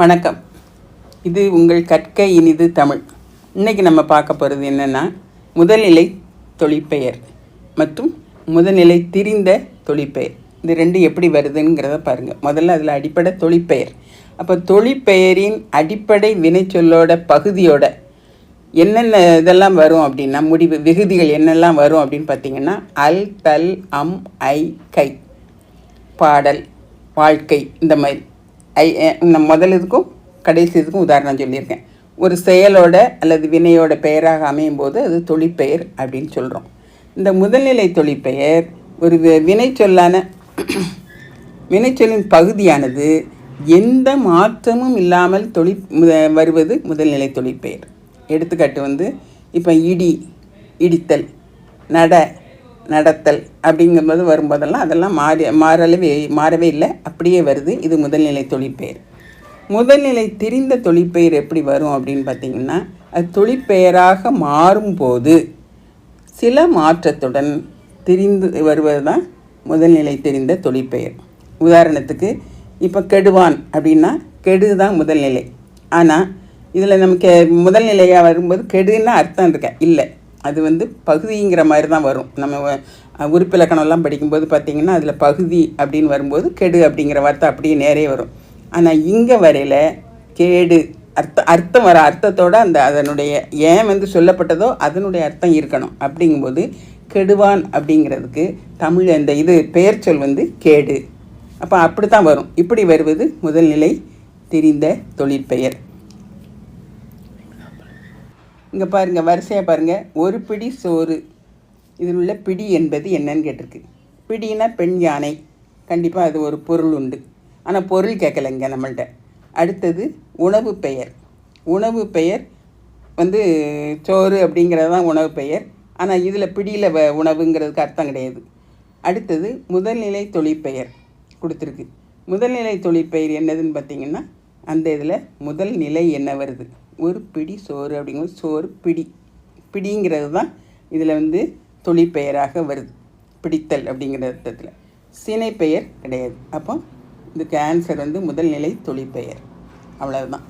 வணக்கம். இது உங்கள் கற்க இனிது தமிழ். இன்றைக்கி நம்ம பார்க்க போகிறது என்னென்னா, முதல்நிலை தொழிற்பெயர் மற்றும் முதல்நிலை திரிந்த தொழிற்பெயர். இது ரெண்டு எப்படி வருதுங்கிறத பாருங்கள். முதல்ல அதில் அடிப்படை தொழிற்பெயர். அப்போ தொழிற்பெயரின் அடிப்படை வினைச்சொல்லோட பகுதியோட என்னென்ன இதெல்லாம் வரும் அப்படின்னா, முடிவு விகுதிகள் என்னெல்லாம் வரும் அப்படின்னு பார்த்திங்கன்னா, அல், தல், அம், ஐ, கை, பாடல், வாழ்க்கை, இந்த மாதிரி முதல் இதுக்கும் கடைசி இதுக்கும் உதாரணம் சொல்லியிருக்கேன். ஒரு செயலோட அல்லது வினையோட பெயராக அமையும் போது அது தொழிற்பெயர் அப்படின்னு சொல்கிறோம். இந்த முதல்நிலை தொழிற்பெயர் ஒரு வினைச்சொல்லான வினைச்சொல்லின் பகுதியானது எந்த மாற்றமும் இல்லாமல் வருவது முதல்நிலை தொழிற்பெயர். எடுத்துக்காட்டு இப்போ இடித்தல், நடத்தல் அப்படிங்கும்போது வரும்போதெல்லாம் அதெல்லாம் மாறவே இல்லை, அப்படியே வருது. இது முதல்நிலை தொழிற்பெயர். முதல்நிலை திரிந்த தொழிற்பெயர் எப்படி வரும் அப்படின்னு பார்த்திங்கன்னா, அது தொழிற்பெயராக மாறும்போது சில மாற்றத்துடன் திரிந்து வருவது தான் முதல்நிலை தெரிந்த தொழிற்பெயர். உதாரணத்துக்கு இப்போ கெடுவான் அப்படின்னா கெடு தான் முதல்நிலை. ஆனால் இதில் நமக்கு முதல்நிலையாக வரும்போது கெடுன்னா அர்த்தம் இல்லை, அது பகுதிங்கிற மாதிரி தான் வரும். நம்ம உறுப்பிலக்கணம்லாம் படிக்கும்போது பார்த்திங்கன்னா அதில் பகுதி அப்படின்னு வரும்போது கெடு அப்படிங்கிற வார்த்தை அப்படியே நேரே வரும். ஆனால் இங்கே வரையில் கேடு அர்த்தம் வர அர்த்தத்தோடு அதனுடைய ஏன் சொல்லப்பட்டதோ அதனுடைய அர்த்தம் இருக்கணும். அப்படிங்கும்போது கெடுவான் அப்படிங்கிறதுக்கு தமிழ் இது பெயர் சொல் கேடு. அப்போ அப்படி தான் வரும். இப்படி வருவது முதல்நிலை திரிந்த தொழிற்பெயர். இங்கே பாருங்கள், வரிசையாக பாருங்கள். ஒரு பிடி சோறு, இதில் உள்ள பிடி என்பது என்னன்னு கேட்டிருக்கு. பிடினா பெண் யானை, கண்டிப்பாக அது ஒரு பொருள் உண்டு. ஆனால் பொருள் கேட்கலைங்க நம்மள்கிட்ட. அடுத்தது உணவு பெயர். உணவு பெயர் சோறு அப்படிங்கிறது தான் உணவு பெயர். ஆனால் இதில் பிடியில் உணவுங்கிறதுக்கு அர்த்தம் கிடையாது. அடுத்தது முதல்நிலை தொழிற்பெயர் கொடுத்துருக்கு. முதல்நிலை தொழிற்பெயர் என்னதுன்னு பார்த்திங்கன்னா, அந்த இதில் முதல் நிலை என்ன வருது, ஒரு பிடி சோறு அப்படிங்கிறது சோறு பிடிங்கிறது தான் இதில் தொழிற்பெயராக வருது. பிடித்தல் அப்படிங்கிற அர்த்தத்தில். சினை பெயர் கிடையாது. அப்போ இதுக்கு ஆன்சர் முதல்நிலை தொழிற்பெயர். அவ்வளவுதான்.